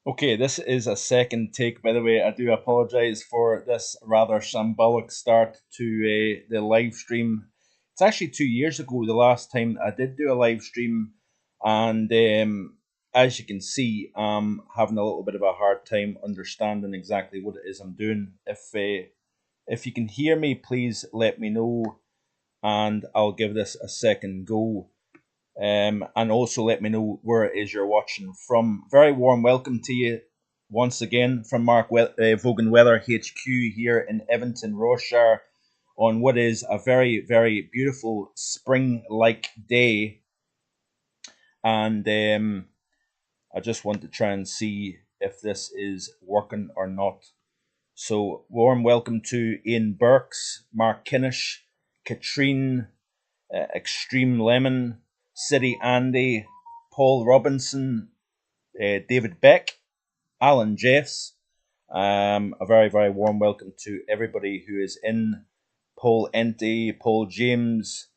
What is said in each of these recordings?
Okay, this is a second take, by the way. I do apologise for this rather shambolic start to the live stream. It's actually 2 years ago, the last time I did do a live stream, and as you can see, I'm having a little bit of a hard time understanding exactly what it is I'm doing. If you can hear me, please let me know, and I'll give this a second go. And also let me know where it is you're watching from. Very warm welcome to you once again from Mark Vogan Weather HQ here in Evanton, Rossshire, on what is a very, very beautiful spring-like day. And I just want to try and see if this is working or not. So warm welcome to Ian Burks, Mark Kinnish, Katrine, Extreme Lemon, City Andy, Paul Robinson, David Beck, Alan Jeffs. A very, very warm welcome to everybody who is in. Paul Enty, Paul James.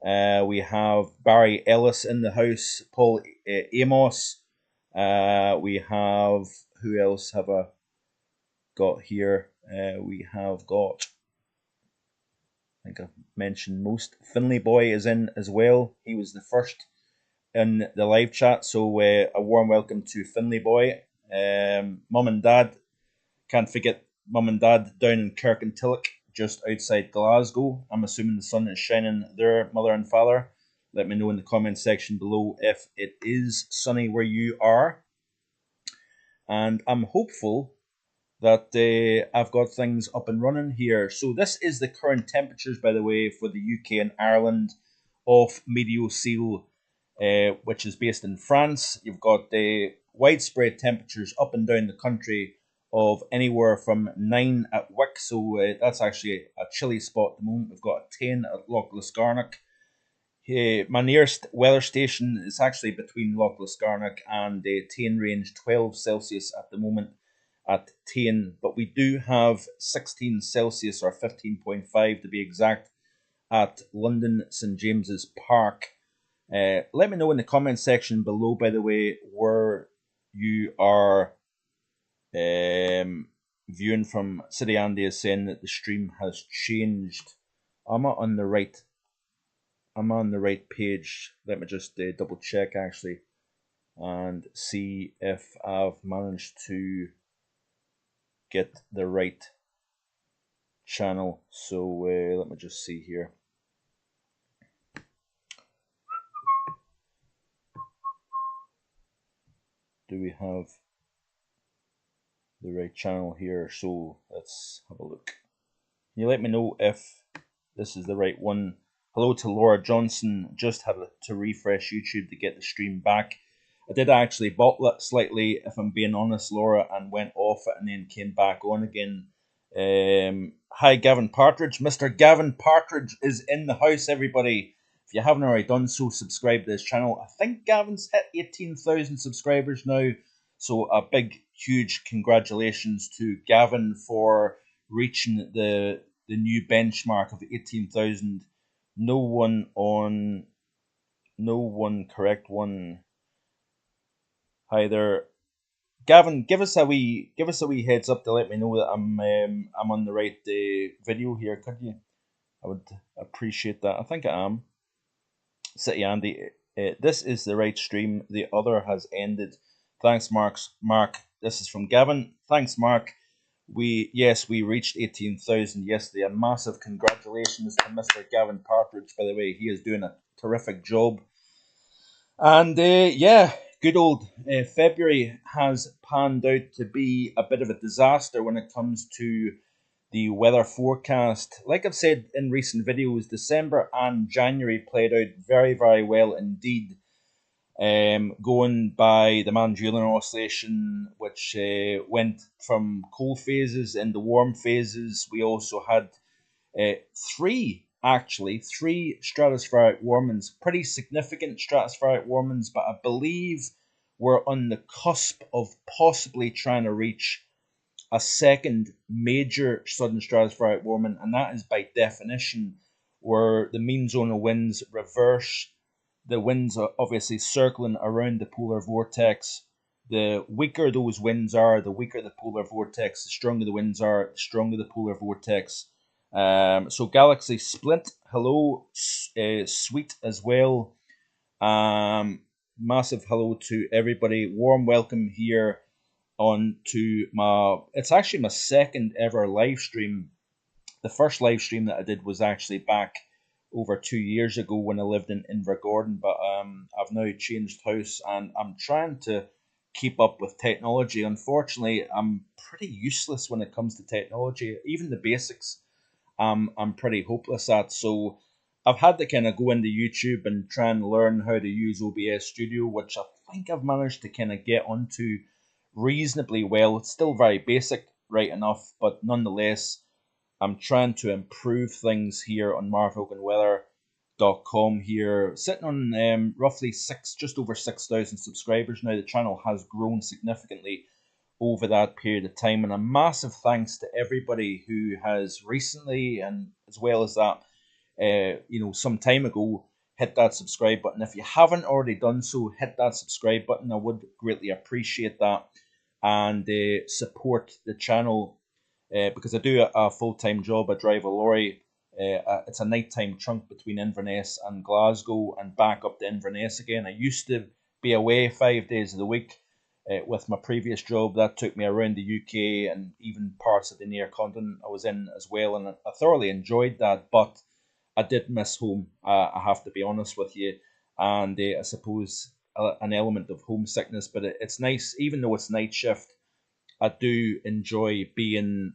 We have Barry Ellis in the house, Paul Amos. We have, who else have I got here? We have got, I think I've mentioned most. Finley Boy is in as well. He was the first in the live chat, so a warm welcome to Finley Boy. Mum and Dad, can't forget Mum and Dad down in Kirkintilloch, just outside Glasgow. I'm assuming the sun is shining there, Mother and Father. Let me know in the comment section below if it is sunny where you are. And I'm hopeful that I've got things up and running here. So this is the current temperatures, by the way, for the UK and Ireland of Meteosil, which is based in France. You've got widespread temperatures up and down the country of anywhere from 9 at Wick, so that's actually a chilly spot at the moment. We've got a 10 at Loch Liscarnock. My nearest weather station is actually between Loch Liscarnock and Tain Range, 12 Celsius at the moment at Tain, but we do have 16 Celsius or 15.5 to be exact at London St James's Park. Let me know in the comment section below, by the way, where you are viewing from. City Andy is saying that the stream has changed. Am I on the right? I'm on the right page. Let me just double check actually and see if I've managed to get the right channel. So let me just see here. Do we have the right channel here? So let's have a look. Can you let me know if this is the right one? Hello to Laura Johnson. Just had to refresh YouTube to get the stream back. I did actually bottle it slightly, if I'm being honest, Laura, and went off it and then came back on again. Hi, Gavin Partridge. Mr. Gavin Partridge is in the house, everybody. If you haven't already done so, subscribe to this channel. I think Gavin's hit 18,000 subscribers now. So a big, huge congratulations to Gavin for reaching the new benchmark of 18,000. No one correct one. Hi there, Gavin. Give us a wee heads up to let me know that I'm on the right video here. Could you? I would appreciate that. I think I am. City Andy, this is the right stream. The other has ended. Thanks, Mark. This is from Gavin. Thanks, Mark. We reached 18,000 yesterday. A massive congratulations to Mr. Gavin Partridge. By the way, he is doing a terrific job. And good old February has panned out to be a bit of a disaster when it comes to the weather forecast. Like I've said in recent videos, December and January played out very, very well indeed. Going by the Mann-Julian oscillation, which went from cold phases into warm phases. We also had three stratospheric warmings, pretty significant stratospheric warmings, but I believe we're on the cusp of possibly trying to reach a second major sudden stratospheric warming, and that is by definition where the mean zonal winds reverse. The winds are obviously circling around the polar vortex, the weaker those winds are, the weaker the polar vortex, the stronger the winds are, the stronger the polar vortex. So Galaxy Splint, hello, sweet as well. Massive hello to everybody. Warm welcome here on to it's actually my second ever live stream. The first live stream that I did was actually back over 2 years ago when I lived in Invergordon, but I've now changed house and I'm trying to keep up with technology. Unfortunately, I'm pretty useless when it comes to technology. Even the basics, I'm pretty hopeless at. So I've had to kind of go into YouTube and try and learn how to use OBS Studio, which I think I've managed to kind of get onto reasonably well. It's still very basic, right enough, but nonetheless, I'm trying to improve things here on markhoganweather.com here. Sitting on roughly just over 6,000 subscribers now. The channel has grown significantly over that period of time. And a massive thanks to everybody who has recently, and as well as that, some time ago, hit that subscribe button. If you haven't already done so, hit that subscribe button. I would greatly appreciate that. And support the channel because I do a full-time job. I drive a lorry. It's a nighttime trunk between Inverness and Glasgow and back up to Inverness again. I used to be away 5 days of the week with my previous job. That took me around the UK and even parts of the near continent I was in as well, and I thoroughly enjoyed that, but I did miss home, I have to be honest with you, and I suppose an element of homesickness, but it's nice, even though it's night shift, I do enjoy being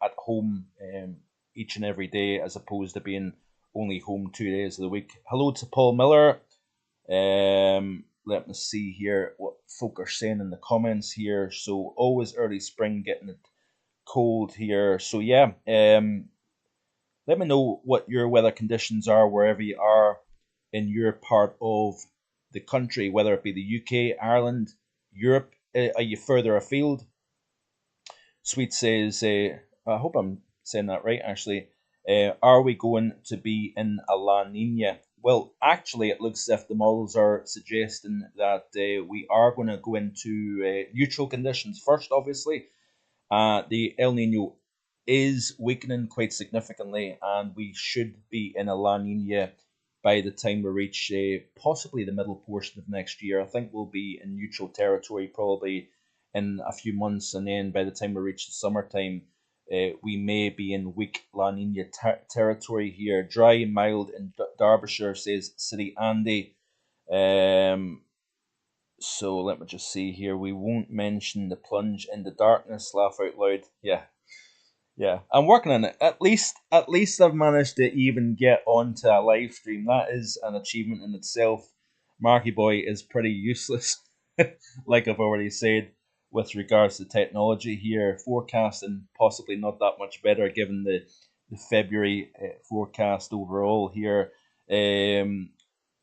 at home each and every day as opposed to being only home 2 days of the week. Hello to Paul Miller. Let me see here what folk are saying in the comments here. So always early spring, getting it cold here. So yeah, let me know what your weather conditions are wherever you are in your part of the country, whether it be the UK, Ireland, Europe. Are you further afield? Sweet says, I hope I'm saying that right actually. Are we going to be in a La Nina? Well, actually, it looks as if the models are suggesting that we are going to go into neutral conditions first, obviously. The El Nino is weakening quite significantly, and we should be in a La Nina by the time we reach possibly the middle portion of next year. I think we'll be in neutral territory probably in a few months, and then by the time we reach the summertime, we may be in weak La Nina territory here. Dry and mild in Derbyshire, says City Andy. So let me just see here. We won't mention the plunge in the darkness. Laugh out loud. Yeah, I'm working on it. At least I've managed to even get onto a live stream. That is an achievement in itself. Marky Boy is pretty useless, like I've already said, with regards to technology here. Forecasting possibly not that much better given the February forecast overall here.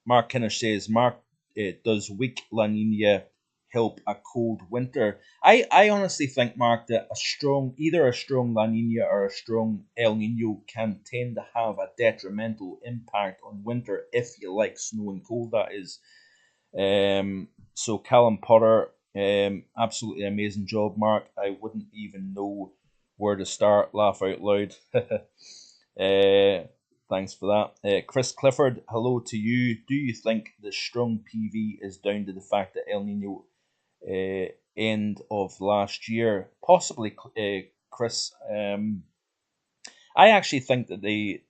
Mark Kinnish says, Mark, does weak La Nina help a cold winter? I honestly think, Mark, that either a strong La Nina or a strong El Nino can tend to have a detrimental impact on winter if you like snow and cold, that is. So Callum Potter, absolutely amazing job, Mark. I wouldn't even know where to start. Laugh out loud. Thanks for that. Chris Clifford, hello to you. Do you think the strong PV is down to the fact that El Nino end of last year? Possibly, Chris. I actually think that the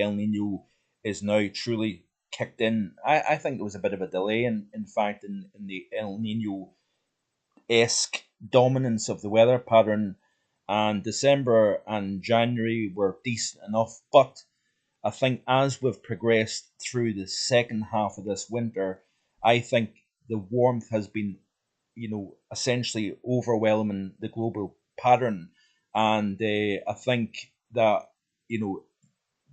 El Nino is now truly kicked in. I think there was a bit of a delay in fact in the El Nino esque dominance of the weather pattern, and December and January were decent enough, but I think as we've progressed through the second half of this winter, I think the warmth has been, essentially overwhelming the global pattern, and I think that the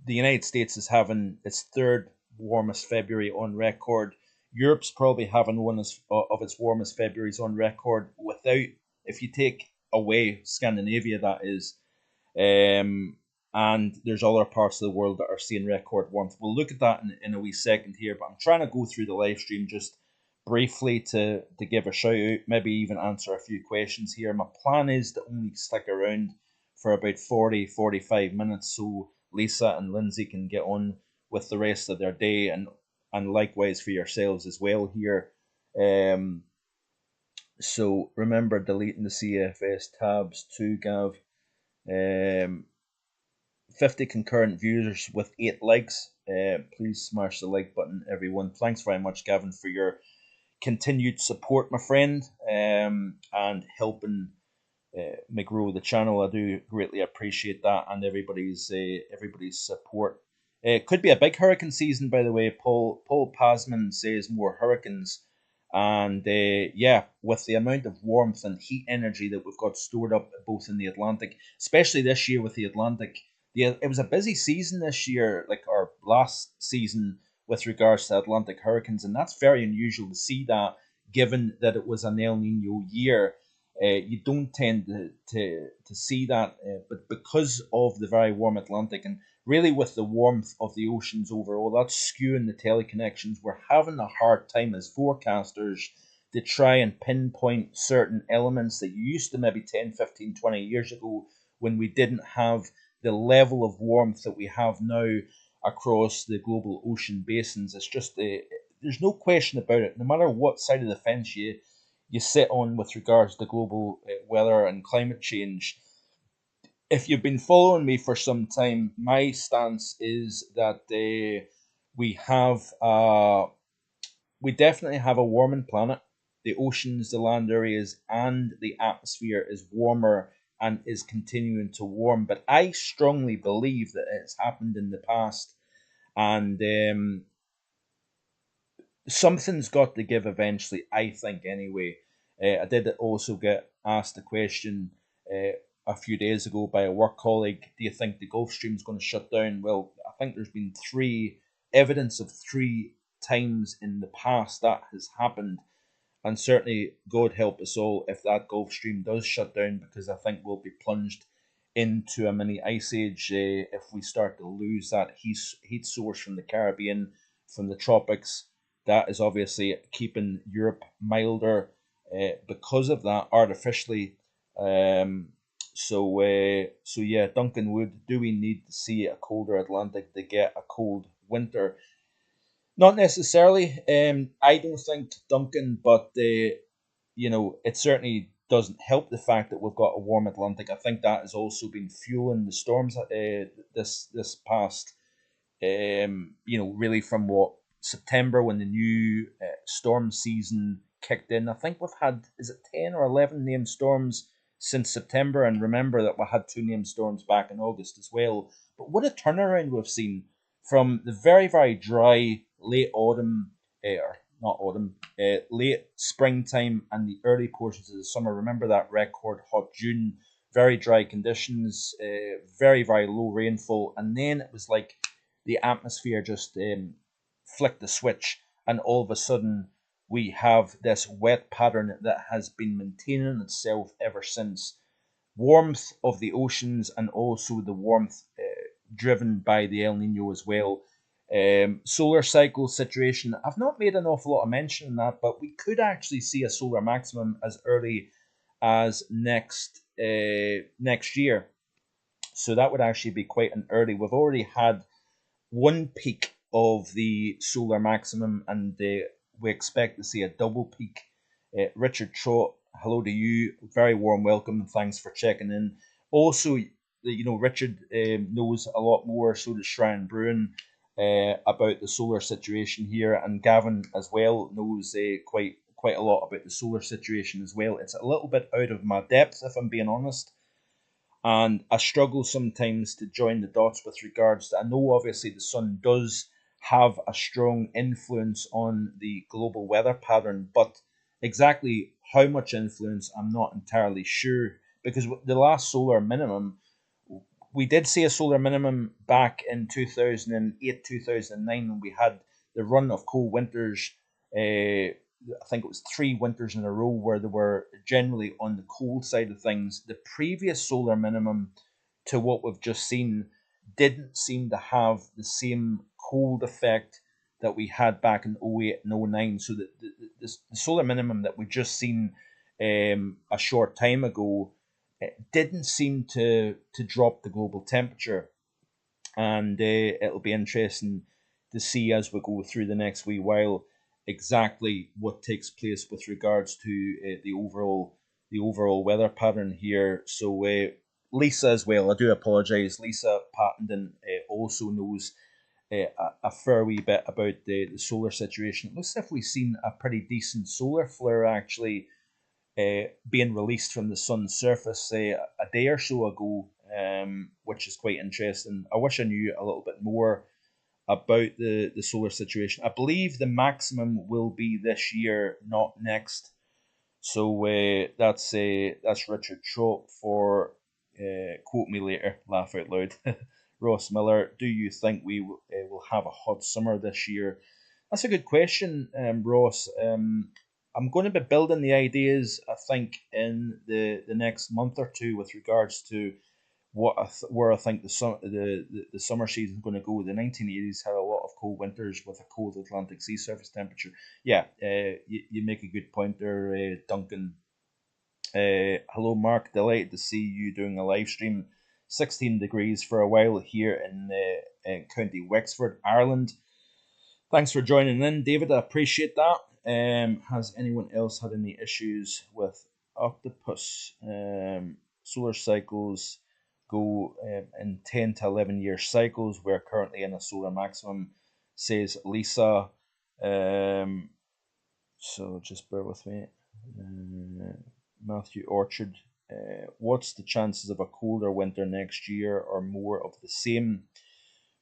United States is having its third warmest February on record. Europe's probably having one of its warmest Februarys on record without, if you take away Scandinavia, that is. And there's other parts of the world that are seeing record warmth. We'll look at that in a wee second here, but I'm trying to go through the live stream just briefly to give a shout out, maybe even answer a few questions here. My plan is to only stick around for about 40-45 minutes so Lisa and Lindsay can get on with the rest of their day, and likewise for yourselves as well here. Um, so remember deleting the CFS tabs too, Gav. Um, 50 concurrent viewers with 8 likes. Please smash the like button, everyone. Thanks very much, Gavin, for your continued support, my friend, and helping me grow the channel. I do greatly appreciate that, and everybody's support. It could be a big hurricane season, by the way. Paul Pasman says more hurricanes, and yeah, with the amount of warmth and heat energy that we've got stored up both in the Atlantic, especially this year with the Atlantic. Yeah, it was a busy season this year, like our last season, with regards to Atlantic hurricanes, and that's very unusual to see that, given that it was an El Nino year. You don't tend to see that, but because of the very warm Atlantic and really with the warmth of the oceans overall, that's skewing the teleconnections. We're having a hard time as forecasters to try and pinpoint certain elements that you used to maybe 10, 15, 20 years ago, when we didn't have the level of warmth that we have now across the global ocean basins. It's just there's no question about it. No matter what side of the fence you sit on with regards to global weather and climate change, if you've been following me for some time, my stance is that we have we definitely have a warming planet. The oceans, the land areas, and the atmosphere is warmer and is continuing to warm. But I strongly believe that it's happened in the past, and something's got to give eventually, I think, anyway. I did also get asked a question a few days ago by a work colleague. Do you think the Gulf Stream's going to shut down? Well, I think there's been evidence of 3 times in the past that has happened. And certainly, God help us all if that Gulf Stream does shut down, because I think we'll be plunged into a mini ice age if we start to lose that heat source from the Caribbean, from the tropics. That is obviously keeping Europe milder because of that artificially. So yeah, Duncan Wood, do we need to see a colder Atlantic to get a cold winter? Not necessarily. I don't think, Duncan, but it certainly doesn't help the fact that we've got a warm Atlantic. I think that has also been fueling the storms this past really from what September, when the new storm season kicked in. I think we've had, is it 10 or 11 named storms since September? And remember that we had 2 named storms back in August as well. But what a turnaround we've seen from the very, very dry late autumn, or not autumn, late springtime and the early portions of the summer. Remember that record hot June, very dry conditions, very, very low rainfall. And then it was like the atmosphere just flicked the switch, and all of a sudden we have this wet pattern that has been maintaining itself ever since. Warmth of the oceans, and also the warmth driven by the El Nino as well. Solar cycle situation, I've not made an awful lot of mention in that, but we could actually see a solar maximum as early as next year. So that would actually be quite an early. We've already had one peak of the solar maximum, and we expect to see a double peak. Richard Trott, hello to you. Very warm welcome, and thanks for checking in. Also, Richard knows a lot more, so does Shrine Bruin, about the solar situation here, and Gavin as well knows quite a lot about the solar situation as well. It's a little bit out of my depth, if I'm being honest, and I struggle sometimes to join the dots with regards to. I know obviously the sun does have a strong influence on the global weather pattern, but exactly how much influence, I'm not entirely sure, because the last solar minimum, we did see a solar minimum back in 2008, 2009, when we had the run of cold winters. I think it was 3 winters in a row where they were generally on the cold side of things. The previous solar minimum to what we've just seen didn't seem to have the same cold effect that we had back in 08 and 09. So the solar minimum that we just seen a short time ago, it didn't seem to drop the global temperature. And it'll be interesting to see as we go through the next wee while exactly what takes place with regards to the overall weather pattern here. So Lisa as well, I do apologise. Lisa Pattenden also knows a fair wee bit about the solar situation. It looks as if we've seen a pretty decent solar flare actually being released from the sun's surface a day or so ago, which is quite interesting. I wish I knew a little bit more about the solar situation. I believe the maximum will be this year, not next. So that's Richard Trope for quote me later, laugh out loud. Ross Miller, do you think we will have a hot summer this year? That's a good question, Ross. I'm going to be building the ideas, I think, in the next month or two with regards to where I think the summer season is going to go. The 1980s had a lot of cold winters with a cold Atlantic sea surface temperature. Yeah, you make a good point there, Duncan. Hello, Mark. Delighted to see you doing a live stream. 16 degrees for a while here in County Wexford, Ireland. Thanks for joining in, David. I appreciate that. Has anyone else had any issues with octopus? Solar cycles go in 10 to 11 year cycles. We're currently in a solar maximum, says Lisa. So just bear with me. Matthew Orchard. What's the chances of a colder winter next year or more of the same?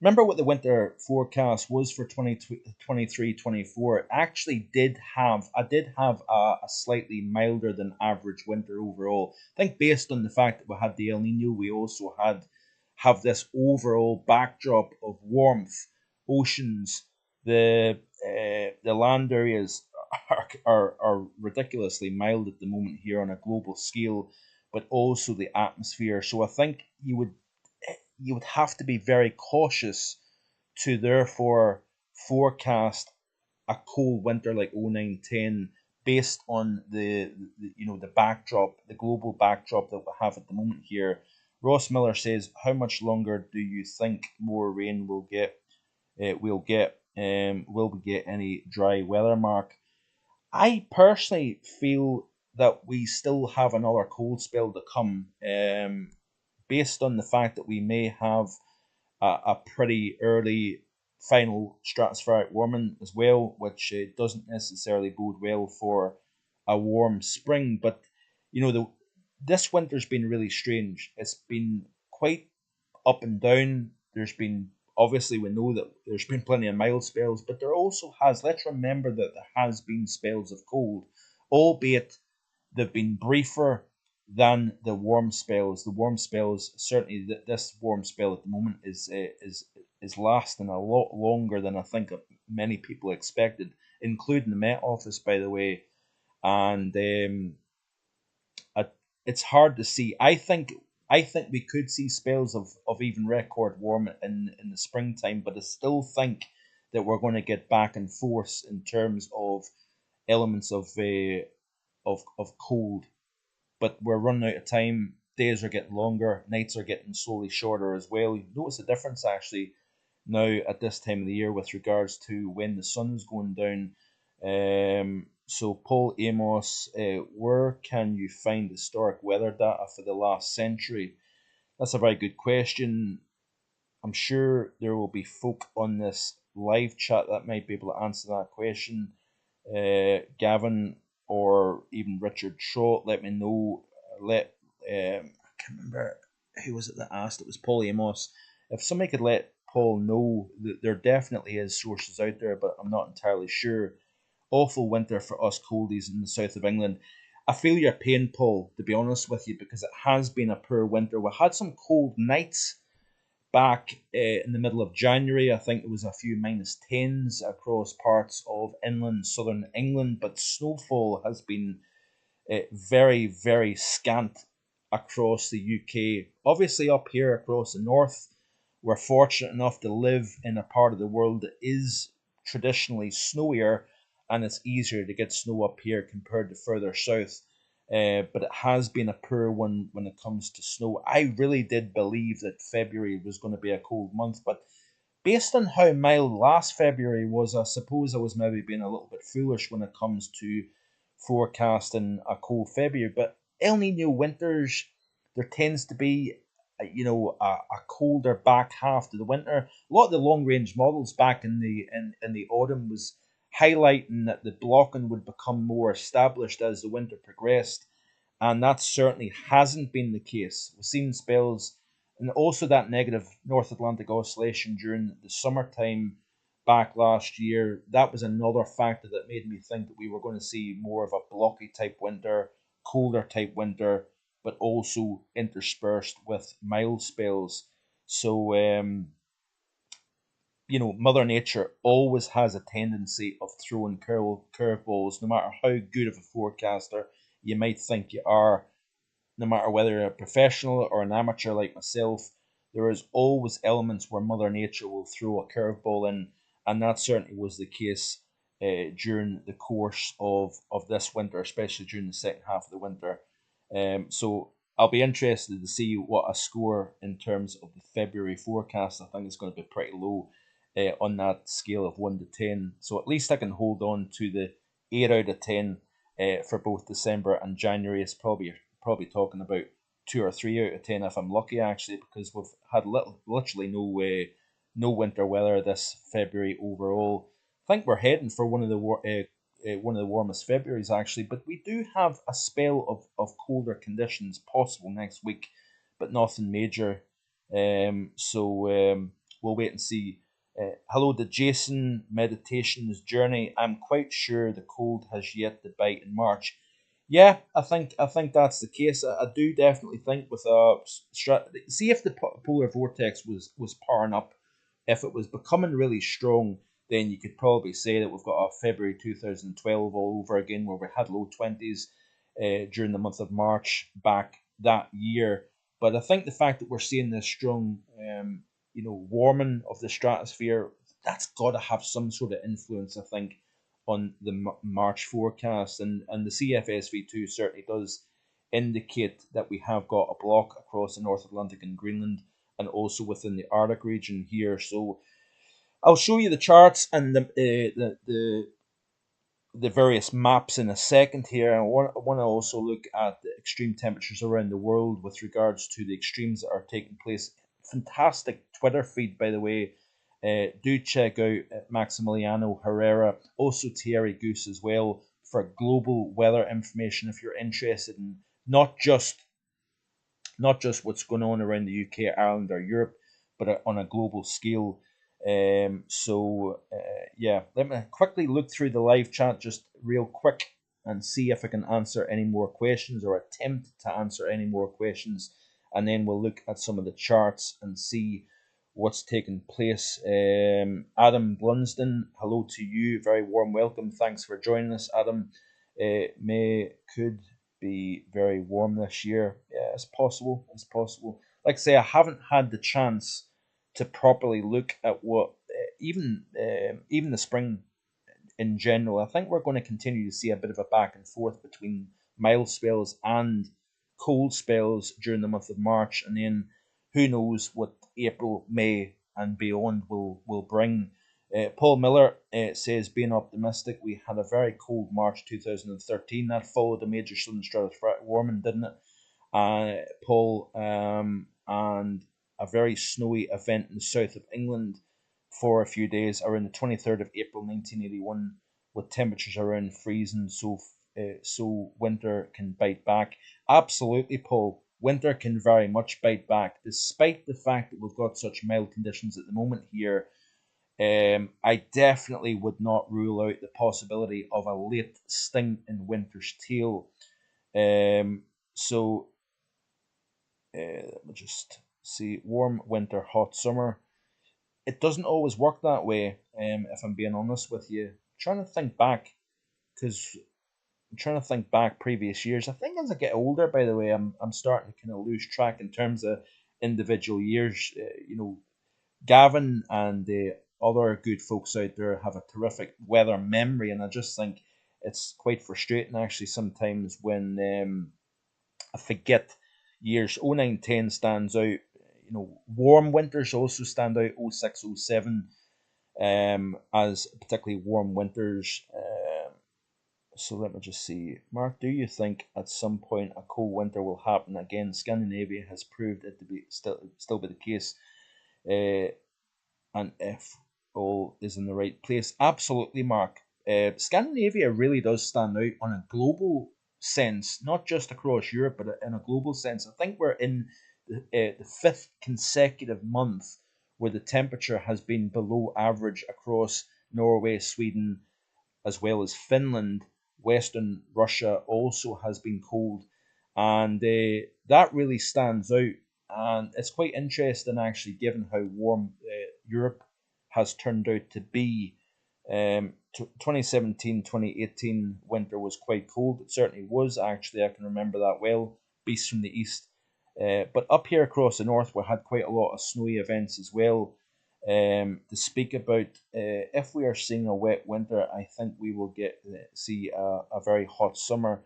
Remember what the winter forecast was for 2023-24. I did have a slightly milder than average winter overall. I think based on the fact that we had the El Nino, we also have this overall backdrop of warmth, oceans, the land areas are ridiculously mild at the moment here on a global scale, but also the atmosphere. So I think you would have to be very cautious to therefore forecast a cold winter like 0910 based on the backdrop, the global backdrop that we have at the moment here. Ross Miller says, "How much longer do you think more rain will get? We'll get. Will we get any dry weather, Mark?" I personally feel that we still have another cold spell to come. Based on the fact that we may have a pretty early final stratospheric warming as well, which doesn't necessarily bode well for a warm spring. But this winter's been really strange. It's been quite up and down. There's been obviously we know that there's been plenty of mild spells, but there also has. Let's remember that there has been spells of cold, albeit they've been briefer than the warm spells. The warm spells, certainly this warm spell at the moment is lasting a lot longer than I think many people expected, including the Met Office, by the way. And it's hard to see. I think we could see spells of even record warm in the springtime, but I still think that we're going to get back and forth in terms of elements of cold. But we're running out of time. Days are getting longer, nights are getting slowly shorter as well. You notice the difference actually now at this time of the year with regards to when the sun's going down. So Paul Amos, where can you find historic weather data for the last century? That's a very good question. I'm sure there will be folk on this live chat that might be able to answer that question. Gavin or even Richard Shaw, let me know. I can't remember who was it that asked. It was Paul Amos. If somebody could let Paul know that there definitely is sources out there, but I'm not entirely sure. Awful winter for us coldies in the south of England. I feel your pain, Paul, to be honest with you, because it has been a poor winter. We had some cold nights back in the middle of January. I think there was a few -10s across parts of inland southern England, but snowfall has been very, very scant across the UK. Obviously, up here across the north, we're fortunate enough to live in a part of the world that is traditionally snowier, and it's easier to get snow up here compared to further south. But it has been a poor one when it comes to snow. I really did believe that February was going to be a cold month, but based on how mild last February was, I suppose I was maybe being a little bit foolish when it comes to forecasting a cold February. But El Nino winters, there tends to be, a colder back half to the winter. A lot of the long range models back in the autumn was highlighting that the blocking would become more established as the winter progressed, and that certainly hasn't been the case. We've seen spells, and also that negative North Atlantic oscillation during the summertime back last year. That was another factor that made me think that we were going to see more of a blocky type winter, colder type winter, but also interspersed with mild spells. So, Mother Nature always has a tendency of throwing curveballs, no matter how good of a forecaster you might think you are. No matter whether you're a professional or an amateur like myself, there is always elements where Mother Nature will throw a curveball in, and that certainly was the case during the course of this winter, especially during the second half of the winter. So I'll be interested to see what I score in terms of the February forecast. I think it's going to be pretty low on that scale of 1 to 10. So at least I can hold on to the 8 out of 10 for both December and January. It's probably talking about 2 or 3 out of 10 if I'm lucky, actually, because we've had literally no winter weather this February overall. I think we're heading for one of the warmest Februarys, actually, but we do have a spell of colder conditions possible next week, but nothing major. We'll wait and see. Hello to Jason, Meditation's Journey. I'm quite sure the cold has yet to bite in March. Yeah, I think that's the case. I do definitely think with see if the polar vortex was powering up, if it was becoming really strong, then you could probably say that we've got a February 2012 all over again, where we had low 20s during the month of March back that year. But I think the fact that we're seeing this strong, warming of the stratosphere, that's got to have some sort of influence, I think, on the March forecast, and the CFSV2 certainly does indicate that we have got a block across the North Atlantic and Greenland, and also within the Arctic region here. So I'll show you the charts and the various maps in a second here. I want to also look at the extreme temperatures around the world with regards to the extremes that are taking place. Fantastic Twitter feed, by the way. Do check out Maximiliano Herrera, also Thierry Goose as well, for global weather information if you're interested in not just what's going on around the UK, Ireland, or Europe, but on a global scale. Yeah, let me quickly look through the live chat just real quick and see if I can answer any more questions or attempt to answer any more questions, and then we'll look at some of the charts and see what's taking place. Adam Blunsden, hello to you. Very warm welcome. Thanks for joining us, Adam. May could be very warm this year. Yeah, it's possible. It's possible. Like I say, I haven't had the chance to properly look at what even the spring in general. I think we're going to continue to see a bit of a back and forth between mild spells and cold spells during the month of March, and then who knows what April, May, and beyond will bring. Paul Miller says, being optimistic, we had a very cold March 2013 that followed a major southern stratospheric warming, didn't it? Paul, and a very snowy event in the south of England for a few days around the 23rd of April 1981, with temperatures around freezing, so winter can bite back. Absolutely, Paul. Winter can very much bite back, despite the fact that we've got such mild conditions at the moment here. I definitely would not rule out the possibility of a late sting in winter's tail. Let me just see. Warm winter, hot summer. It doesn't always work that way, if I'm being honest with you. Trying to think back, because I'm trying to think back previous years. I think as I get older, by the way, I'm starting to kind of lose track in terms of individual years. Gavin and other good folks out there have a terrific weather memory, and I just think it's quite frustrating actually sometimes when I forget years. 0910 stands out. Warm winters also stand out. 06, 07 as particularly warm winters. So let me just see. Mark, do you think at some point a cold winter will happen again? Scandinavia has proved it to be still be the case. Uh, and if all is in the right place. Absolutely, Mark. Scandinavia really does stand out on a global sense, not just across Europe, but in a global sense. I think we're in the fifth consecutive month where the temperature has been below average across Norway, Sweden, as well as Finland. Western Russia also has been cold, and that really stands out. And it's quite interesting, actually, given how warm Europe has turned out to be. 2017 2018 winter was quite cold. It certainly was, actually. I can remember that well. Beasts from the east. But up here across the north, we had quite a lot of snowy events as well. To speak about if we are seeing a wet winter, I think we will get see a very hot summer.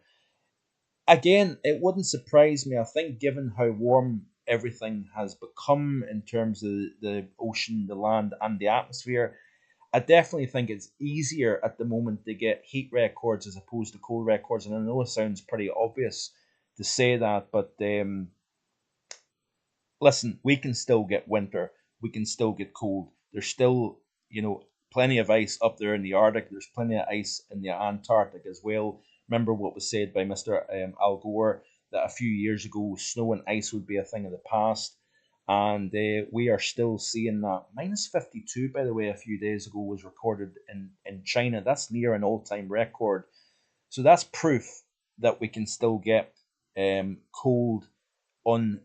Again, it wouldn't surprise me. I think given how warm everything has become in terms of the ocean, the land, and the atmosphere, I definitely think it's easier at the moment to get heat records as opposed to cold records. And I know it sounds pretty obvious to say that, but listen, we can still get winter. We can still get cold. There's still, plenty of ice up there in the Arctic. There's plenty of ice in the Antarctic as well. Remember what was said by Mr. Al Gore that a few years ago snow and ice would be a thing of the past. And we are still seeing that. Minus 52, by the way, a few days ago was recorded in China. That's near an all time record. So that's proof that we can still get cold on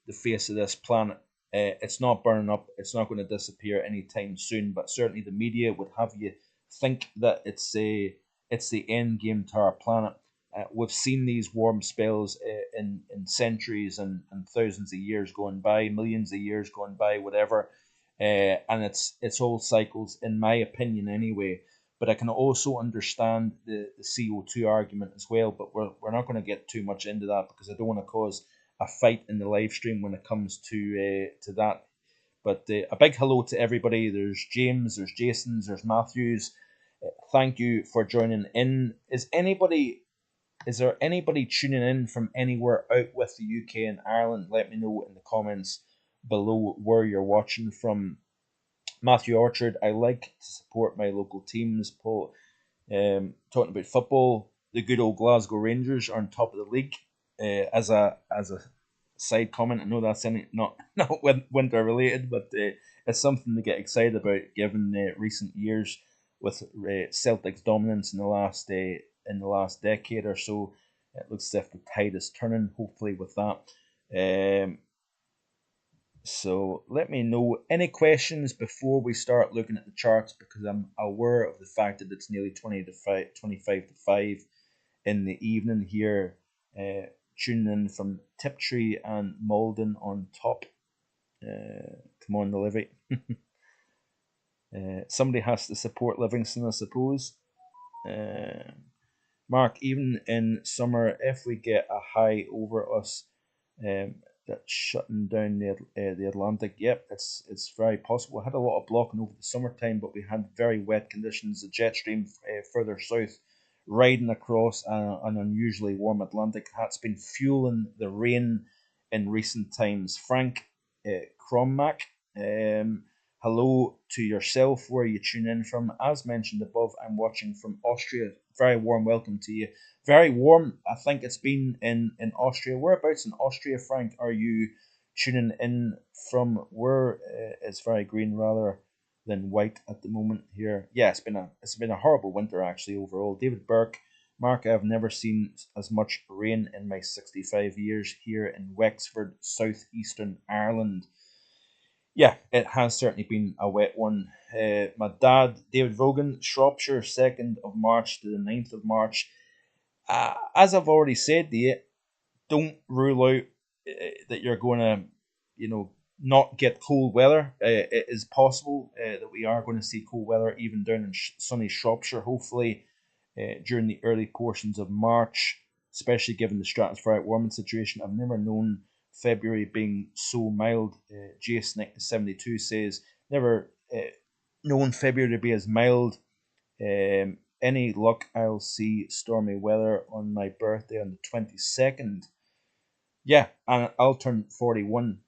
the face of this planet. It's not burning up. It's not going to disappear anytime soon. But certainly the media would have you think that it's the end game to our planet. We've seen these warm spells in centuries and thousands of years going by, millions of years going by, whatever. And it's all cycles, in my opinion, anyway. But I can also understand the CO2 argument as well. But we're not going to get too much into that because I don't want to cause a fight in the live stream when it comes to that. But a big hello to everybody. There's James, there's Jason, there's Matthews. Thank you for joining in. Is there anybody tuning in from anywhere out with the UK and Ireland? Let me know in the comments below where you're watching from. Matthew Orchard, I like to support my local teams. Paul, talking about football, the good old Glasgow Rangers are on top of the league. As a side comment, I know that's not winter related, but it's something to get excited about given recent years with Celtic's dominance in the last decade or so. It looks as if the tide is turning. Hopefully, with that. So let me know any questions before we start looking at the charts because I'm aware of the fact that it's nearly 25 to 5 in the evening here. Tuning in from Tiptree and Malden on top. Come on, the Livy. Somebody has to support Livingston, I suppose. Mark, even in summer, if we get a high over us, that's shutting down the Atlantic. Yep, it's very possible. We had a lot of blocking over the summertime, but we had very wet conditions. The jet stream further south, riding across an unusually warm Atlantic, has been fueling the rain in recent times. Frank Crommack, hello to yourself. Where you tune in from? As mentioned above, I'm watching from Austria. Very warm welcome to you. Very warm. I think it's been in Austria. Whereabouts in Austria, Frank, are you tuning in from? Where it's very green rather than white at the moment here. Yeah, it's been a horrible winter actually overall. David Burke, Mark, I've never seen as much rain in my 65 years here in Wexford, southeastern Ireland. Yeah, it has certainly been a wet one. My dad, David Vogan, Shropshire, 2nd of March to the 9th of March. As I've already said to you, don't rule out that you're going to, not get cold weather. It is possible that we are going to see cold weather even down in sunny Shropshire, hopefully during the early portions of March, especially given the stratospheric warming situation. I've never known February being so mild. Jason72 says, never known February to be as mild. Any luck, I'll see stormy weather on my birthday on the 22nd. Yeah, and I'll turn 41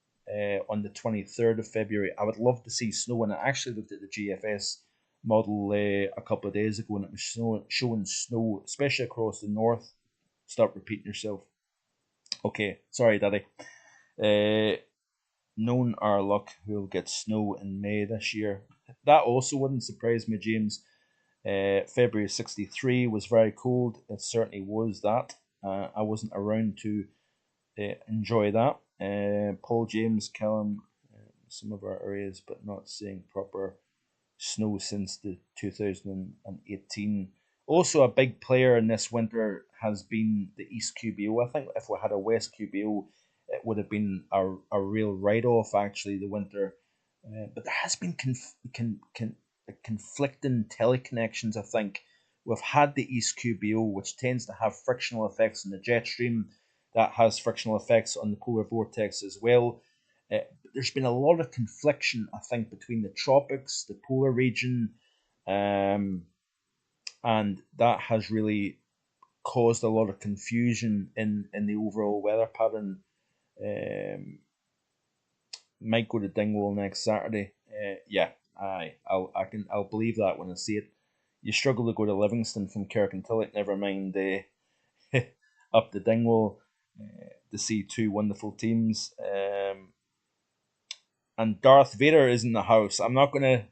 on the 23rd of February. I would love to see snow, and I actually looked at the GFS model a couple of days ago, and it was showing snow, especially across the north. Stop repeating yourself. Okay, sorry, Daddy. Uh, known our luck, we'll get snow in May this year. That also wouldn't surprise me, James. February 63 was very cold. It certainly was that. I wasn't around to enjoy that. Paul James, Callum, some of our areas, but not seeing proper snow since the 2018. Also, a big player in this winter has been the East QBO. I think if we had a West QBO, it would have been a real write off, actually, the winter. But there has been conflicting teleconnections, I think. We've had the East QBO, which tends to have frictional effects on the jet stream, that has frictional effects on the polar vortex as well. There's been a lot of confliction, I think, between the tropics, the polar region, um, and that has really caused a lot of confusion in the overall weather pattern. Um, might go to Dingwall next Saturday. Yeah, I'll believe that when I see it. You struggle to go to Livingston from Kirkintilloch, never mind up to Dingwall to see two wonderful teams. And Darth Vader is in the house. I'm not going to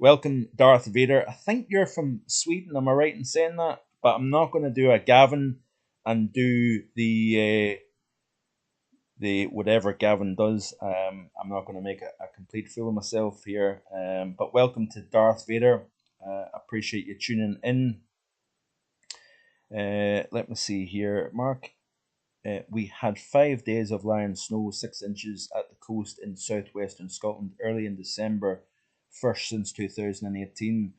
welcome Darth Vader. I think you're from Sweden. Am I right in saying that? But I'm not going to do a Gavin and do the whatever Gavin does. I'm not going to make a complete fool of myself here. But welcome to Darth Vader. Appreciate you tuning in. Let me see here, Mark. We had 5 days of lying snow, 6 inches at the coast in southwestern Scotland early in December, first since 2018.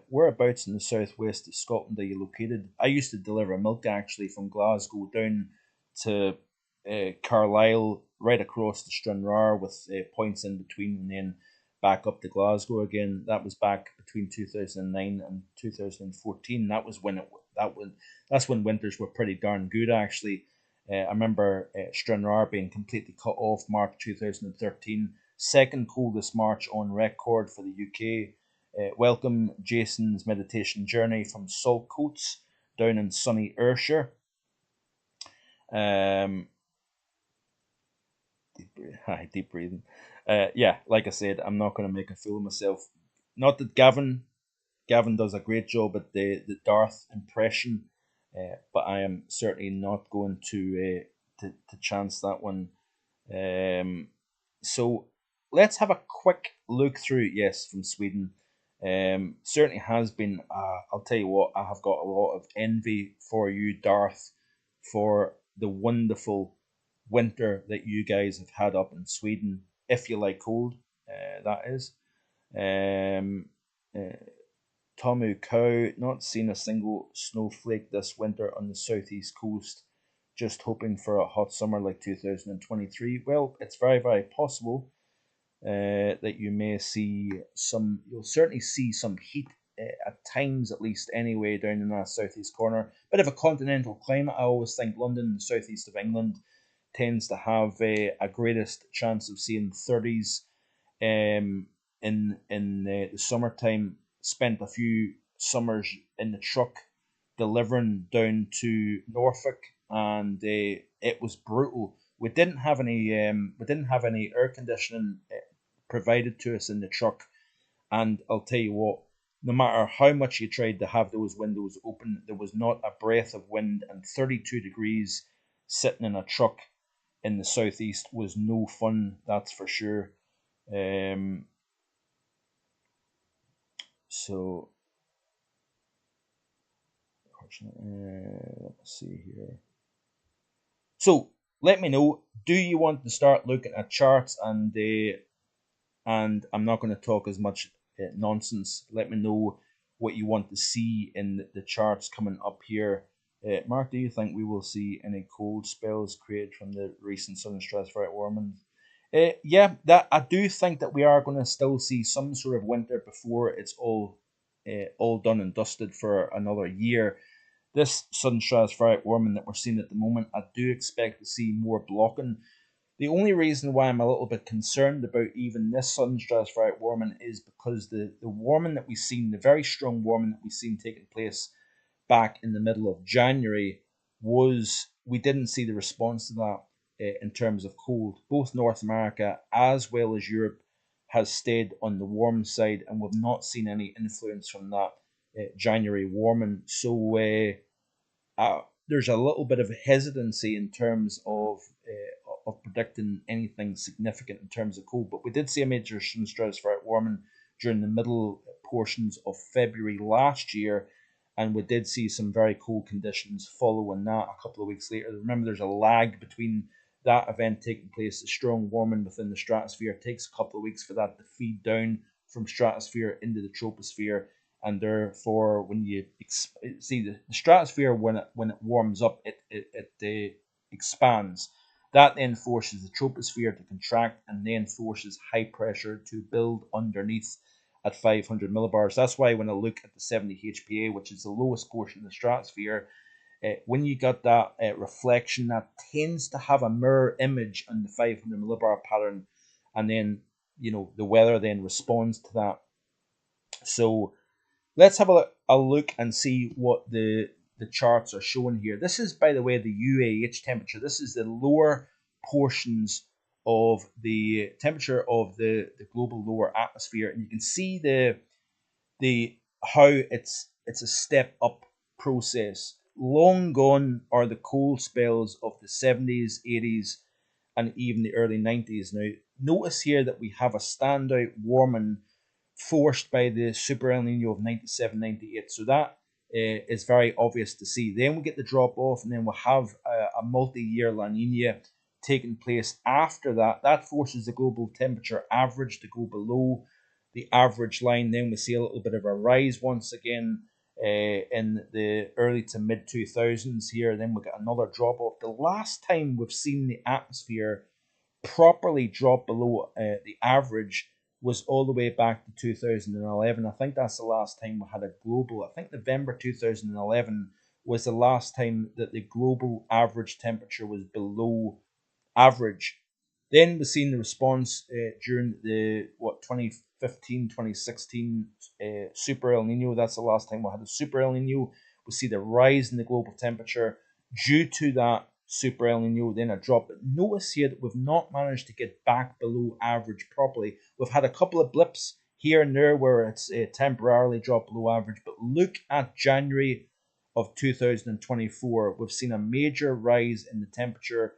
Whereabouts in the southwest of Scotland are you located? I used to deliver milk actually from Glasgow down to Carlisle, right across the Stranraer with points in between, and then back up to Glasgow again. That was back between 2009 and 2014. That's when winters were pretty darn good actually. I remember Stranraer being completely cut off March 2013, second coldest March on record for the UK. Welcome Jason's meditation journey from Saltcoats down in sunny Ayrshire. Um, deep breathing. Yeah, like I said, I'm not going to make a fool of myself. Not that Gavin does a great job at the Darth impression, but I am certainly not going to chance that one. So let's have a quick look through. Yes, from Sweden. Certainly has been. I'll tell you what. I have got a lot of envy for you, Darth, for the wonderful winter that you guys have had up in Sweden. If you like cold, that is. Um, uh, Tomu Cow, not seen a single snowflake this winter on the southeast coast. Just hoping for a hot summer like 2023. Well, it's very, very possible that you may see some, you'll certainly see some heat at times at least anyway down in that southeast corner. Bit of a continental climate. I always think London, the southeast of England, tends to have a greatest chance of seeing 30s in the summertime. Spent a few summers in the truck delivering down to Norfolk, and it was brutal. We didn't have any air conditioning provided to us in the truck, and I'll tell you what. No matter how much you tried to have those windows open, there was not a breath of wind, and 32 degrees sitting in a truck in the southeast was no fun, that's for sure. Um, so, let's see here. So, let me know. Do you want to start looking at charts? And I'm not going to talk as much nonsense. Let me know what you want to see in the charts coming up here. Mark, do you think we will see any cold spells created from the recent sudden stratospheric warming? Yeah, that I do think that we are going to still see some sort of winter before it's all done and dusted for another year. This sudden stratospheric warming that we're seeing at the moment, I do expect to see more blocking. The only reason why I'm a little bit concerned about even this sudden stratospheric warming is because the warming that we've seen, the very strong warming that we've seen taking place back in the middle of January, we didn't see the response to that in terms of cold. Both North America as well as Europe has stayed on the warm side, and we've not seen any influence from that January warming. So there's a little bit of hesitancy in terms of predicting anything significant in terms of cold. But we did see a major stratospheric warming during the middle portions of February last year, and we did see some very cold conditions following that a couple of weeks later. Remember, there's a lag between that event taking place. The strong warming within the stratosphere takes a couple of weeks for that to feed down from stratosphere into the troposphere, and therefore when you see the stratosphere, when it warms up, it expands. That then forces the troposphere to contract and then forces high pressure to build underneath at 500 millibars. That's why when I look at the 70 HPA, which is the lowest portion of the stratosphere, when you got that reflection, that tends to have a mirror image on the 500 millibar pattern, and then the weather then responds to that. So let's have a look and see what the charts are showing here. This is, by the way, the UAH temperature. This is the lower portions of the temperature of the global lower atmosphere, and you can see the how it's a step up process. Long gone are the cold spells of the 70s, 80s, and even the early 90s. Now, notice here that we have a standout warming forced by the Super El Nino of 97, 98. So that is very obvious to see. Then we get the drop off, and then we'll have a multi-year La Nina taking place after that. That forces the global temperature average to go below the average line. Then we see a little bit of a rise once again in the early to mid 2000s here. Then we get another drop off. The last time we've seen the atmosphere properly drop below the average was all the way back to 2011. I think that's the last time we had a global. I think November 2011 was the last time that the global average temperature was below average. Then we've seen the response during the 2015, 2016 Super El Nino. That's the last time we had a Super El Nino. We see the rise in the global temperature due to that Super El Nino, then a drop. But notice here that we've not managed to get back below average properly. We've had a couple of blips here and there where it's temporarily dropped below average. But look at January of 2024. We've seen a major rise in the temperature.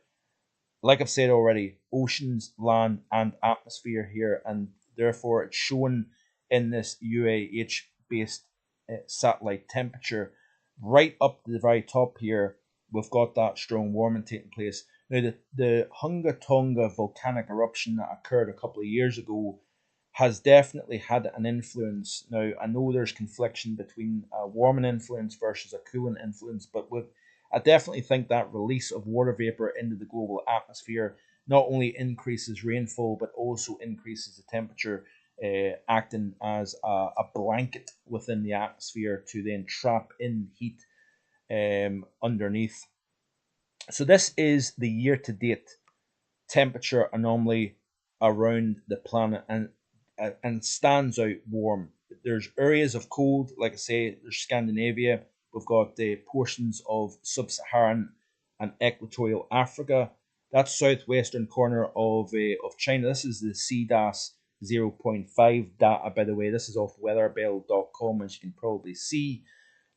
Like I've said already, oceans, land, and atmosphere here, and therefore it's shown in this UAH based satellite temperature. Right up to the very top here, we've got that strong warming taking place. Now, the Hunga Tonga volcanic eruption that occurred a couple of years ago has definitely had an influence. Now, I know there's confliction between a warming influence versus a cooling influence, but I definitely think that release of water vapor into the global atmosphere not only increases rainfall, but also increases the temperature, acting as a blanket within the atmosphere to then trap in heat underneath. So this is the year-to-date temperature anomaly around the planet, and stands out warm. There's areas of cold, like I say, there's Scandinavia. We've got the portions of sub-Saharan and equatorial Africa. That's southwestern corner of China. This is the CDAS 0.5 data, by the way. This is off weatherbell.com, as you can probably see.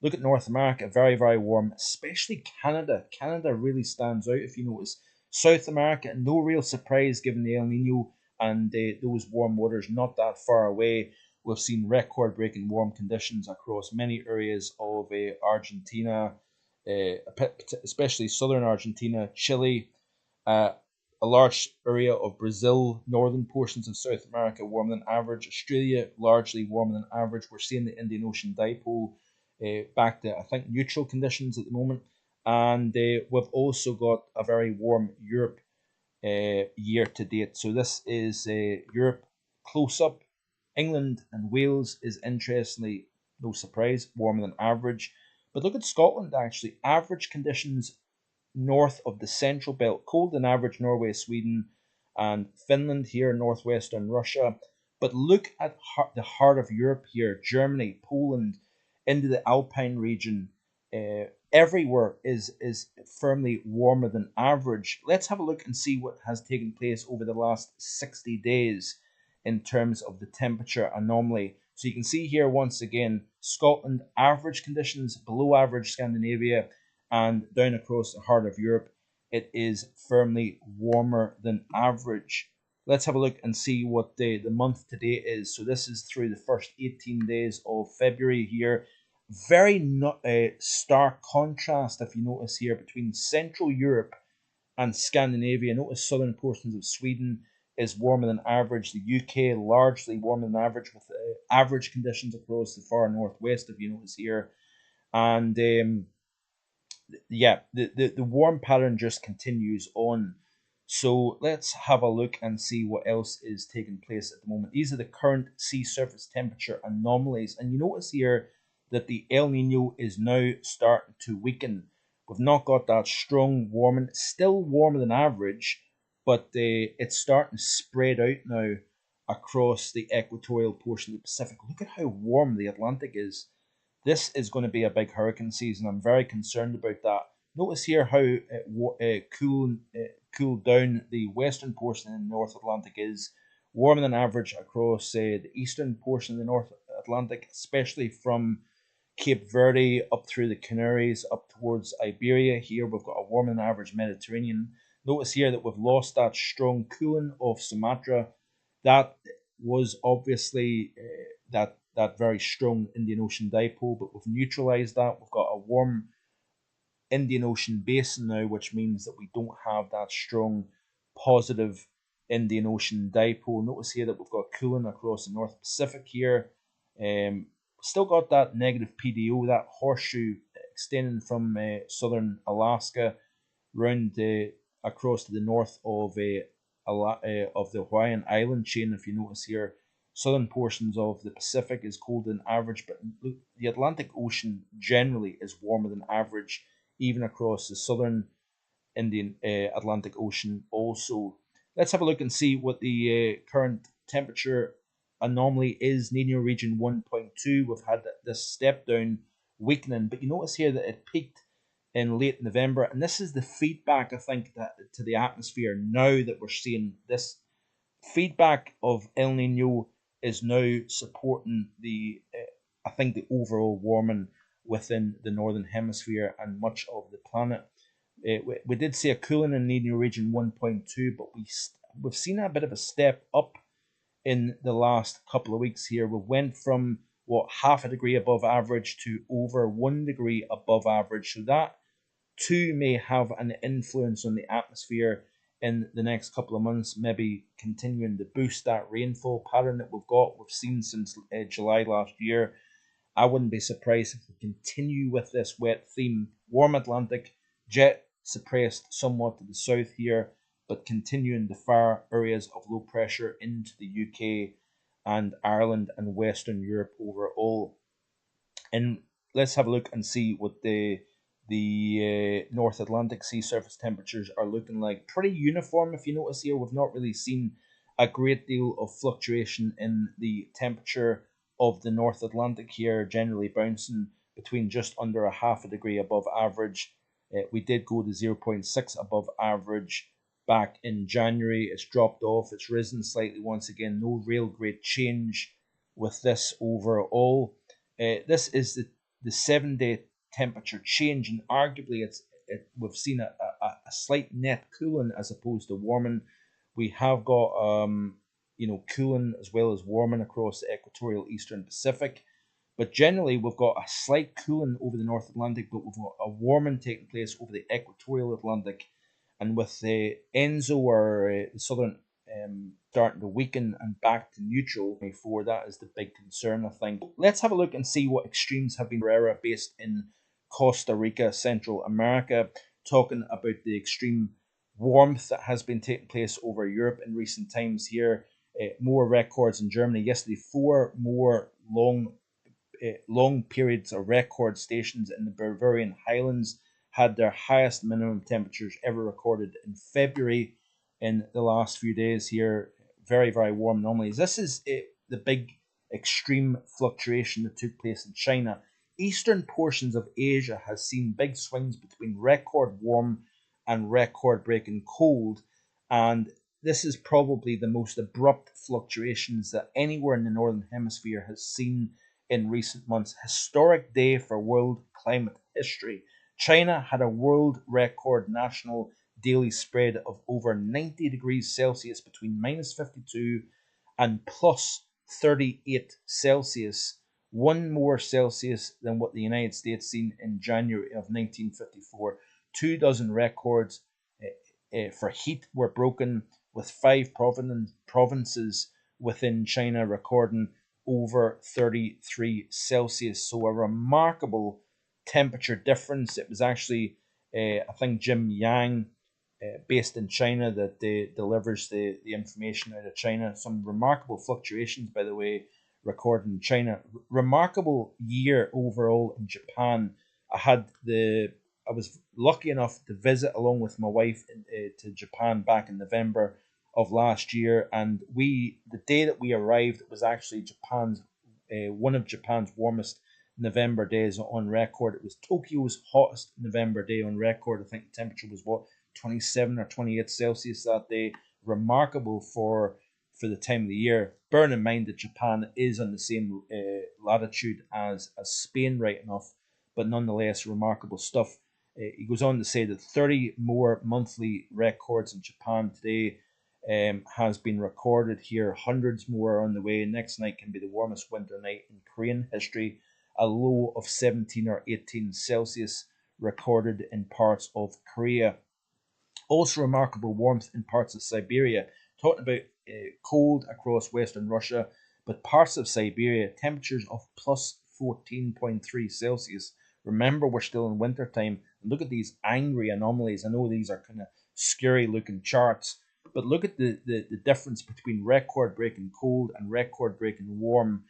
Look at North America, very, very warm, especially Canada. Canada really stands out if you notice. South America, no real surprise given the El Nino and those warm waters not that far away. We've seen record-breaking warm conditions across many areas of Argentina, especially southern Argentina, Chile, Uh, a large area of Brazil, northern portions of South America warmer than average. Australia largely warmer than average. We're seeing the Indian Ocean dipole back to, I think, neutral conditions at the moment. And we've also got a very warm Europe year to date. So this is Europe close up. England and Wales is interestingly, no surprise, warmer than average. But look at Scotland actually. Average conditions north of the central belt, cold than average Norway, Sweden, and Finland here, northwestern Russia. But look at the heart of Europe here, Germany, Poland, into the Alpine region. Everywhere is firmly warmer than average. Let's have a look and see what has taken place over the last 60 days in terms of the temperature anomaly. So you can see here once again, Scotland, average conditions, below average Scandinavia, and down across the heart of Europe, it is firmly warmer than average. Let's have a look and see what the month to date is. So this is through the first 18 days of February here. Very stark contrast, if you notice here, between Central Europe and Scandinavia. Notice southern portions of Sweden is warmer than average. The UK largely warmer than average, with average conditions across the far northwest, if you notice here. And yeah, the warm pattern just continues on. So let's have a look and see what else is taking place at the moment. These are the current sea surface temperature anomalies. And you notice here that the El Nino is now starting to weaken. We've not got that strong warming, still warmer than average, but it's starting to spread out now across the equatorial portion of the Pacific. Look at how warm the Atlantic is. This is going to be a big hurricane season. I'm very concerned about that. Notice here how cooled down the western portion in the North Atlantic is. Warmer than average across the eastern portion of the North Atlantic, especially from Cape Verde up through the Canaries up towards Iberia. Here we've got a warmer than average Mediterranean. Notice here that we've lost that strong cooling off Sumatra. That was obviously that very strong Indian Ocean dipole, but we've neutralized that. We've got a warm Indian Ocean basin now, which means that we don't have that strong positive Indian Ocean dipole. Notice here that we've got cooling across the North Pacific here. Still got that negative PDO, that horseshoe extending from southern Alaska round across to the north of the Hawaiian island chain. If you notice here, southern portions of the Pacific is colder than average, but the Atlantic Ocean generally is warmer than average, even across the southern Indian Atlantic Ocean also. Let's have a look and see what the current temperature anomaly is. Nino region 1.2. We've had this step down weakening, but you notice here that it peaked in late November, and this is the feedback, I think, that to the atmosphere now that we're seeing. This feedback of El Nino is now supporting I think, the overall warming within the northern hemisphere and much of the planet. We did see a cooling in Nino region 1.2, but we've seen a bit of a step up in the last couple of weeks here. We went from half a degree above average to over 1 degree above average. So that too may have an influence on the atmosphere in the next couple of months, maybe continuing to boost that rainfall pattern that we've seen since July last year. I wouldn't be surprised if we continue with this wet theme. Warm Atlantic, jet suppressed somewhat to the south here, but continuing the far areas of low pressure into the UK and Ireland and Western Europe overall. And let's have a look and see what the North Atlantic sea surface temperatures are looking like. Pretty uniform, if you notice here. We've not really seen a great deal of fluctuation in the temperature of the North Atlantic here, generally bouncing between just under a half a degree above average. We did go to 0.6 above average back in January. It's dropped off. It's risen slightly once again. No real great change with this overall. This is the 7-day temperature change, and arguably we've seen a slight net cooling as opposed to warming. We have got cooling as well as warming across the equatorial eastern Pacific, but generally we've got a slight cooling over the North Atlantic, but we've got a warming taking place over the equatorial Atlantic, And with the Enzo or the southern starting to weaken and back to neutral before, that is the big concern, I think. Let's have a look and see what extremes have been Herrera based in Costa Rica, Central America, talking about the extreme warmth that has been taking place over Europe in recent times here. More records in Germany yesterday, 4 more long periods of record stations in the Bavarian Highlands had their highest minimum temperatures ever recorded in February in the last few days here. Very, very warm anomalies. This is the big extreme fluctuation that took place in China. Eastern portions of Asia has seen big swings between record warm and record breaking cold, and this is probably the most abrupt fluctuations that anywhere in the northern hemisphere has seen in recent months. Historic day for world climate history. China had a world record national daily spread of over 90 degrees Celsius between minus 52 and plus 38 Celsius, one more Celsius than what the United States seen in January of 1954. 2 dozen records for heat were broken, with 5 provinces within China recording over 33 Celsius. So a remarkable temperature difference. It was actually, I think, Jim Yang, based in China, that delivers the information out of China. Some remarkable fluctuations, by the way, recorded in China. Remarkable year overall in Japan. I was lucky enough to visit along with my wife to Japan back in November of last year, and the day that we arrived was actually Japan's one of Japan's warmest November days on record. It was Tokyo's hottest November day on record. I think the temperature was 27 or 28 Celsius that day. Remarkable for the time of the year. Bear in mind that Japan is on the same latitude as Spain right enough, but nonetheless remarkable stuff. He goes on to say that 30 more monthly records in Japan today has been recorded here. Hundreds more are on the way. Next night can be the warmest winter night in Korean history. A low of 17 or 18 Celsius recorded in parts of Korea. Also remarkable warmth in parts of Siberia. Talking about cold across western Russia, but parts of Siberia, temperatures of plus 14.3 Celsius. Remember, we're still in winter time. Look at these angry anomalies. I know these are kind of scary looking charts, but look at the difference between record breaking cold and record breaking warm,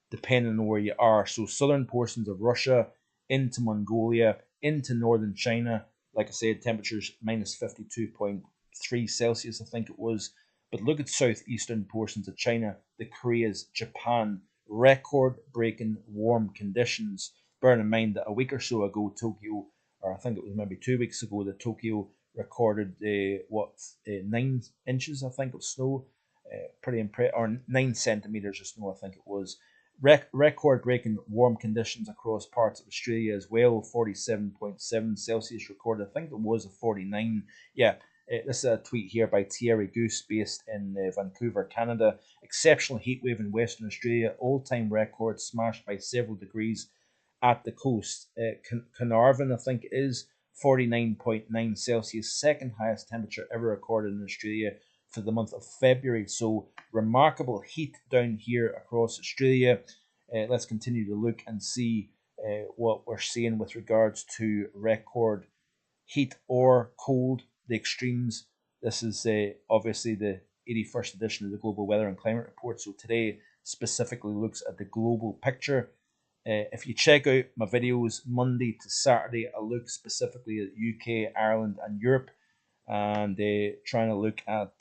depending on where you are. So southern portions of Russia into Mongolia, into northern China, like I said, temperatures minus 52.3 Celsius, I think it was. But look at southeastern portions of China, the Koreas, Japan, record breaking warm conditions. Bearing in mind that a week or so ago, Tokyo, or I think it was maybe 2 weeks ago, that Tokyo recorded 9 inches, I think, of snow. Pretty impressive, or 9 centimeters of snow, I think it was. Record breaking warm conditions across parts of Australia as well. 47.7 Celsius recorded. I think it was a 49. Yeah, this is a tweet here by Thierry Goose, based in Vancouver, Canada. Exceptional heat wave in Western Australia. All-time record smashed by several degrees at the coast. Carnarvon, I think it is, 49.9 Celsius. Second highest temperature ever recorded in Australia for the month of February. So remarkable heat down here across Australia. Let's continue to look and see what we're seeing with regards to record heat or cold, the extremes. This is obviously the 81st edition of the Global Weather and Climate Report. So today specifically looks at the global picture. If you check out my videos Monday to Saturday, I look specifically at UK, Ireland, and Europe, and trying to look at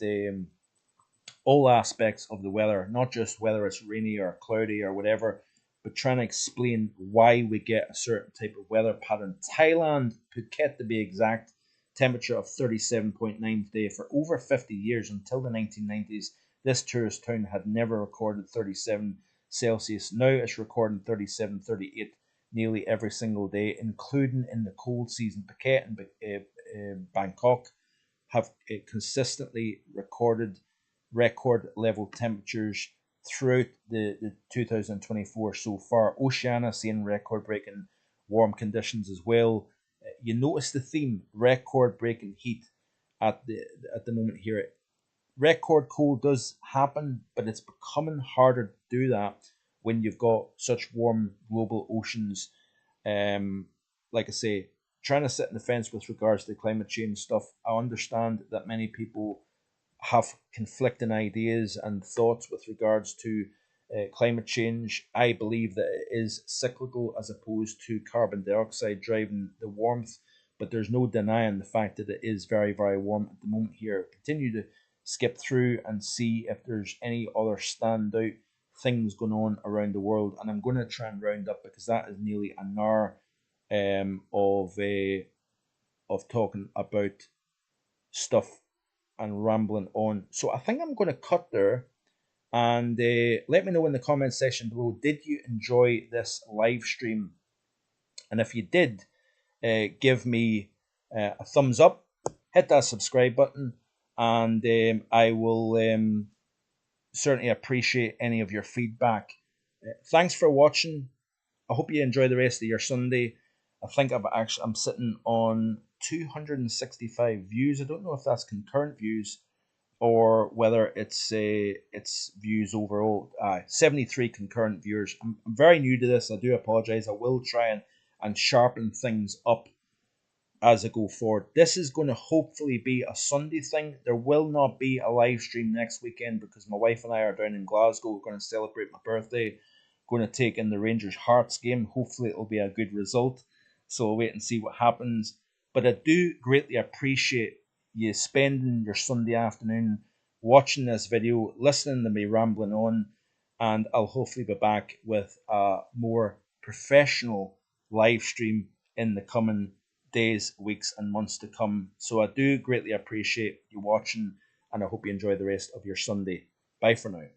all aspects of the weather, not just whether it's rainy or cloudy or whatever, but trying to explain why we get a certain type of weather pattern. Thailand, Phuket to be exact, temperature of 37.9 today. For over 50 years, until the 1990s, this tourist town had never recorded 37 Celsius. Now it's recording 37, 38 nearly every single day, including in the cold season. Phuket and Bangkok have consistently recorded record level temperatures throughout the 2024 so far. Oceania seeing record breaking warm conditions as well. You notice the theme, record breaking heat. at the moment here. Record cold does happen, but it's becoming harder to do that when you've got such warm global oceans. Um, like I say, trying to sit in the fence with regards to climate change stuff. I understand that many people have conflicting ideas and thoughts with regards to climate change. I believe that it is cyclical as opposed to carbon dioxide driving the warmth, but there's no denying the fact that it is very, very warm at the moment here. Continue to skip through and see if there's any other standout things going on around the world, and I'm going to try and round up because that is nearly an hour of talking about stuff and rambling on. So I think I'm going to cut there, and let me know in the comment section below, did you enjoy this live stream? And if you did, give me a thumbs up, hit that subscribe button, and I will certainly appreciate any of your feedback. Thanks for watching. I hope you enjoy the rest of your Sunday. I think I'm sitting on 265 views. I don't know if that's concurrent views or whether it's views overall. 73 concurrent viewers. I'm very new to this. I do apologize. I will try and sharpen things up as I go forward. This is going to hopefully be a Sunday thing. There will not be a live stream next weekend because my wife and I are down in Glasgow. We're going to celebrate my birthday. Going to take in the Rangers Hearts game. Hopefully it'll be a good result. So we'll wait and see what happens. But I do greatly appreciate you spending your Sunday afternoon watching this video, listening to me rambling on, and I'll hopefully be back with a more professional live stream in the coming days, weeks, and months to come. So I do greatly appreciate you watching, and I hope you enjoy the rest of your Sunday. Bye for now.